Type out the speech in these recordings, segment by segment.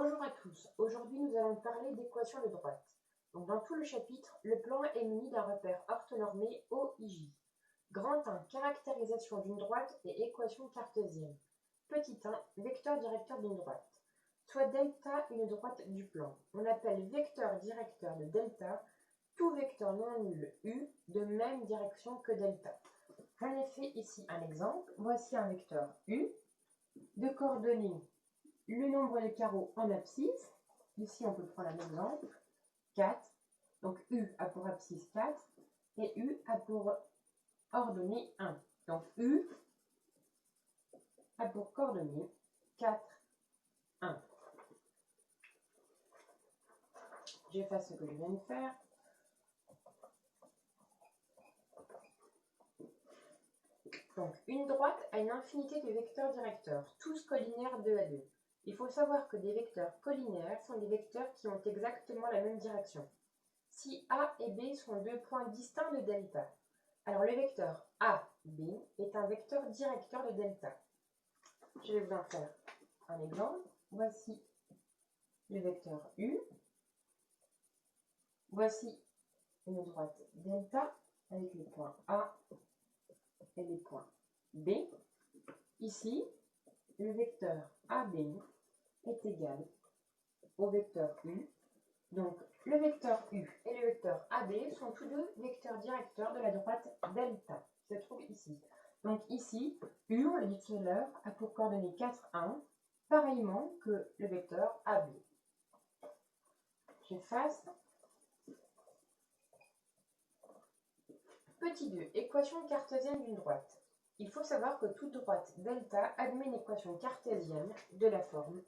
Bonjour à tous, aujourd'hui nous allons parler d'équations de droite. Donc, dans tout le chapitre, le plan est muni d'un repère orthonormé OIJ. Grand 1, caractérisation d'une droite et équation cartésienne. Petit 1, vecteur directeur d'une droite. Soit delta une droite du plan. On appelle vecteur directeur de delta tout vecteur non nul U de même direction que delta. J'en ai fait ici un exemple. Voici un vecteur U de coordonnées le nombre de carreaux en abscisse. Ici, on peut prendre un exemple, 4. Donc, U a pour abscisse 4 et U a pour ordonnée 1. Donc, U a pour coordonnée 4, 1. J'efface ce que je viens de faire. Donc, une droite a une infinité de vecteurs directeurs, tous collinaires 2 à 2. Il faut savoir que des vecteurs collinaires sont des vecteurs qui ont exactement la même direction. Si A et B sont deux points distincts de delta, alors le vecteur AB est un vecteur directeur de delta. Je vais vous en faire un exemple. Voici le vecteur U. Voici une droite delta avec les points A et les points B. Ici, le vecteur AB est égal au vecteur U. Donc, le vecteur U et le vecteur AB sont tous deux vecteurs directeurs de la droite delta, qui se trouve ici. Donc ici, U, on l'a dit tout à l'heure, a pour coordonnée 4, 1, pareillement que le vecteur AB. J'efface. Petit 2, équation cartésienne d'une droite. Il faut savoir que toute droite delta admet une équation cartésienne de la forme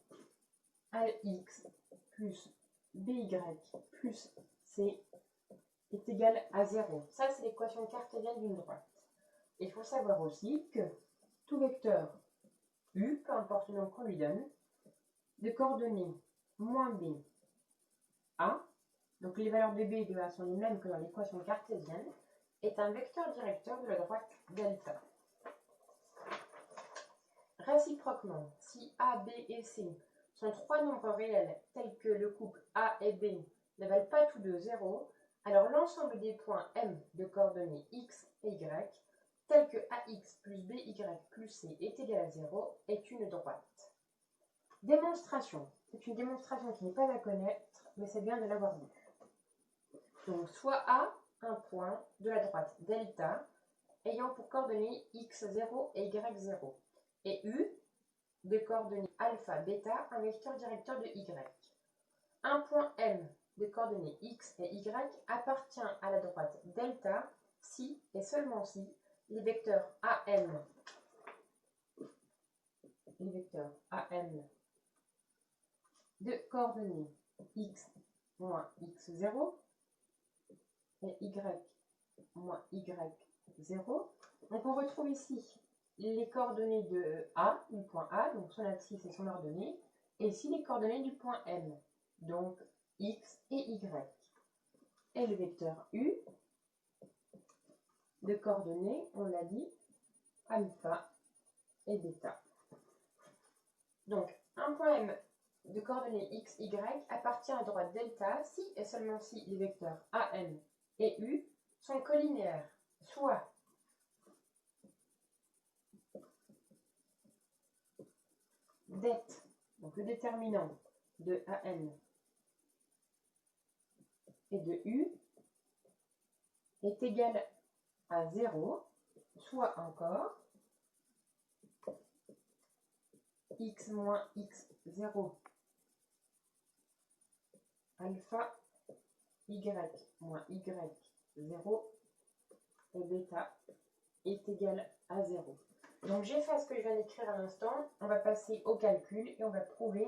AX plus BY plus C est égal à 0. Ça, c'est l'équation cartésienne d'une droite. Il faut savoir aussi que tout vecteur U, peu importe le nom qu'on lui donne, de coordonnées moins B, A, donc les valeurs de B et de A sont les mêmes que dans l'équation cartésienne, est un vecteur directeur de la droite delta. Réciproquement, si A, B et C sont trois nombres réels tels que le couple A et B ne valent pas tous deux 0, alors l'ensemble des points M de coordonnées X et Y, tels que AX plus BY plus C est égal à 0, est une droite. Démonstration. C'est une démonstration qui n'est pas à connaître, mais c'est bien de l'avoir vue. Donc, soit A, un point de la droite delta, ayant pour coordonnées x0 et y0, et U, de coordonnées alpha, bêta, un vecteur directeur de y. Un point M de coordonnées x et y appartient à la droite delta si et seulement si les vecteurs AM de coordonnées x moins x0 et y moins y0. Donc on retrouve ici les coordonnées de A, du point A, donc son abscisse et son ordonnée, et ici les coordonnées du point M, donc x et y. Et le vecteur U de coordonnées, on l'a dit, alpha et bêta. Donc un point M de coordonnées x, y appartient à droite delta si et seulement si les vecteurs AM et U sont collinaires, soit det, donc le déterminant de AM et de U est égal à 0, soit encore x moins x0 alpha y moins y0 et bêta est égal à 0. Donc j'efface ce que je viens d'écrire à l'instant, on va passer au calcul et on va prouver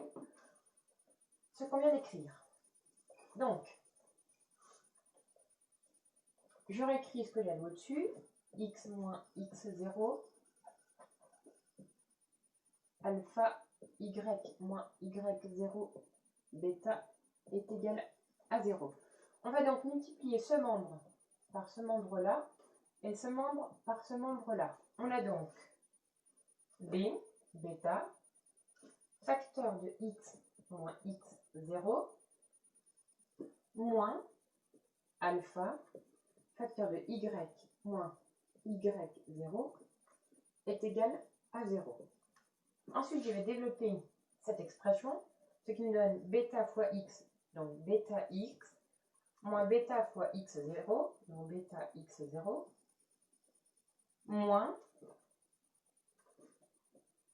ce qu'on vient d'écrire. Donc, je réécris ce que j'avais au-dessus, x moins x0 alpha y moins y0 bêta est égal à 0. On va donc multiplier ce membre par ce membre-là et ce membre par ce membre-là. On a donc b, bêta, facteur de x moins x0 moins alpha facteur de y moins y0 est égal à 0. Ensuite, je vais développer cette expression, ce qui nous donne bêta fois x, donc bêta x, moins bêta fois x0, donc bêta x0, moins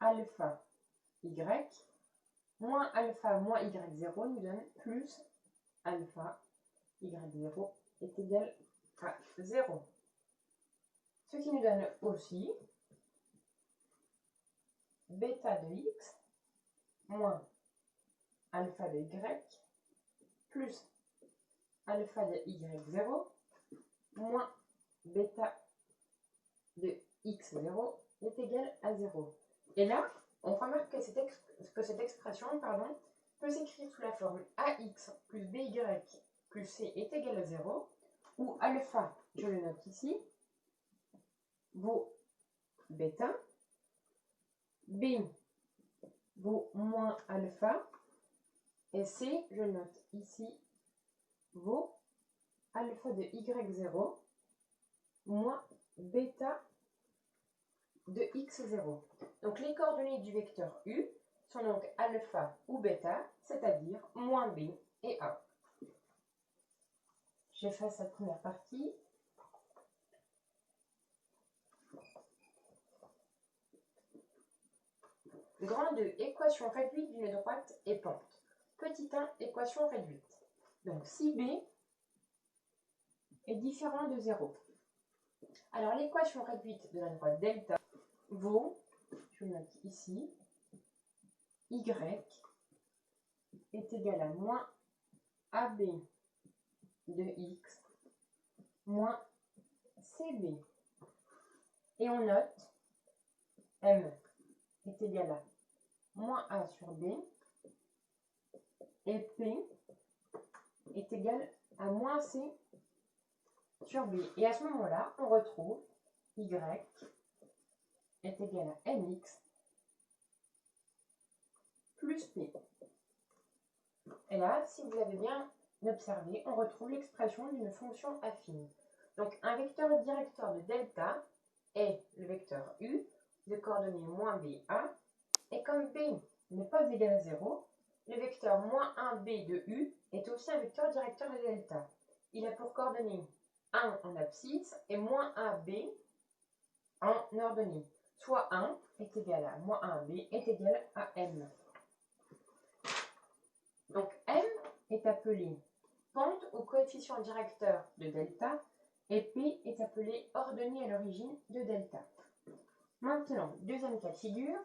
alpha y, moins alpha moins y0 nous donne plus alpha y0 est égal à 0. Ce qui nous donne aussi bêta de x moins alpha de y plus alpha de y0 moins bêta de x0 est égal à 0. Et là, on remarque que cette expression peut s'écrire sous la forme ax plus by plus c est égal à 0, où alpha, je le note ici, vaut bêta, b vaut moins alpha, et c, je note ici, vaut alpha de y0 moins bêta de x0. Donc les coordonnées du vecteur u sont donc alpha ou bêta, c'est-à-dire moins b et a. J'efface cette première partie. Grand 2, équation réduite d'une droite et pente. Petit 1, équation réduite. Donc si b est différent de 0. Alors l'équation réduite de la droite delta vaut, je note ici, y est égal à moins ab de x moins cb. Et on note m est égal à moins a sur b et p est égal à moins c sur b. Et à ce moment-là, on retrouve y est égal à mx plus p. Et là, si vous avez bien observé, on retrouve l'expression d'une fonction affine. Donc un vecteur directeur de delta est le vecteur u de coordonnées moins ba, et comme b n'est pas égal à 0, le vecteur moins 1b de u est aussi un vecteur directeur de delta. Il a pour coordonnées 1 en abscisse et moins 1b en ordonnée. Soit 1 est égal à moins 1b est égal à m. Donc m est appelé pente au coefficient directeur de delta et p est appelé ordonnée à l'origine de delta. Maintenant, deuxième cas de figure.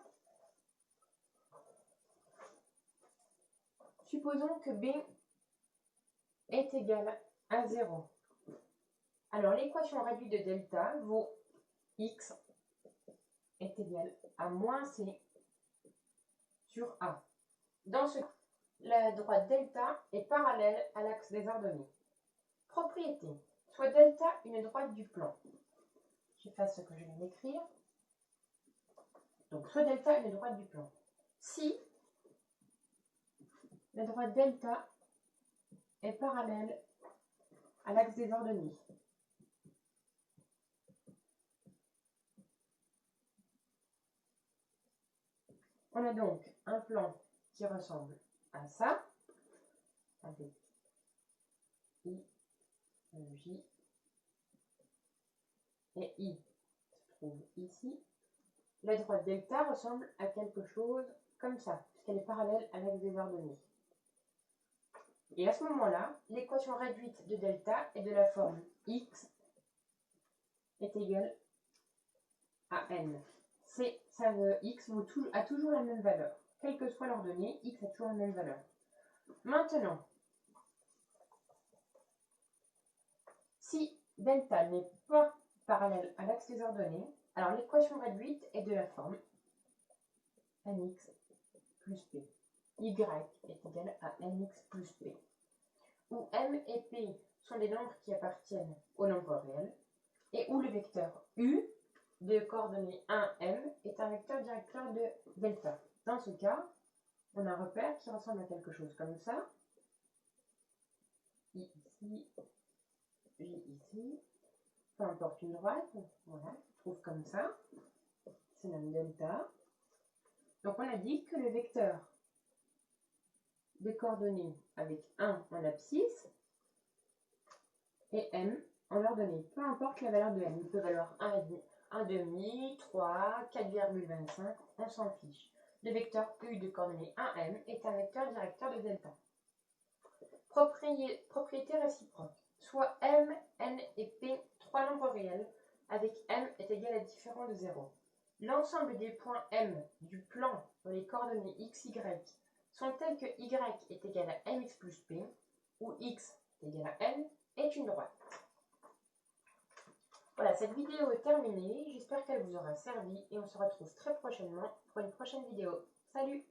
Supposons que b est égal à 0. Alors l'équation réduite de delta vaut x est égal à moins c sur a. Dans ce cas, la droite delta est parallèle à l'axe des ordonnées. Propriété. Soit delta une droite du plan. J'efface ce que je viens d'écrire. Donc soit delta une droite du plan. Si la droite delta est parallèle à l'axe des ordonnées. On a donc un plan qui ressemble à ça, avec I, J et I se trouve ici. La droite delta ressemble à quelque chose comme ça, puisqu'elle est parallèle à l'axe des ordonnées. Et à ce moment-là, l'équation réduite de delta est de la forme x est égal à n. X a toujours la même valeur. Quelle que soit l'ordonnée, x a toujours la même valeur. Maintenant, si delta n'est pas parallèle à l'axe des ordonnées, alors l'équation réduite est de la forme nx plus p. Y est égal à nx plus p. Où m et p sont des nombres qui appartiennent au nombre réel et où le vecteur u de coordonnées 1, m est un vecteur directeur de delta. Dans ce cas, on a un repère qui ressemble à quelque chose comme ça. I ici, J ici, peu importe une droite, voilà, se trouve comme ça. C'est notre delta. Donc on a dit que le vecteur des coordonnées avec 1 en abscisse et m en ordonnée. Peu importe la valeur de m, il peut valoir 1,5, 3, 4,25, on s'en fiche. Le vecteur U de coordonnées 1m est un vecteur directeur de delta. Propriété réciproque. Soit m, n et p, trois nombres réels, avec m est égal à différent de 0. L'ensemble des points m du plan dans les coordonnées x, y sont tels que y est égal à mx plus p, où x est égal à n, est une droite. Voilà, cette vidéo est terminée. J'espère qu'elle vous aura servi et on se retrouve très prochainement pour une prochaine vidéo. Salut!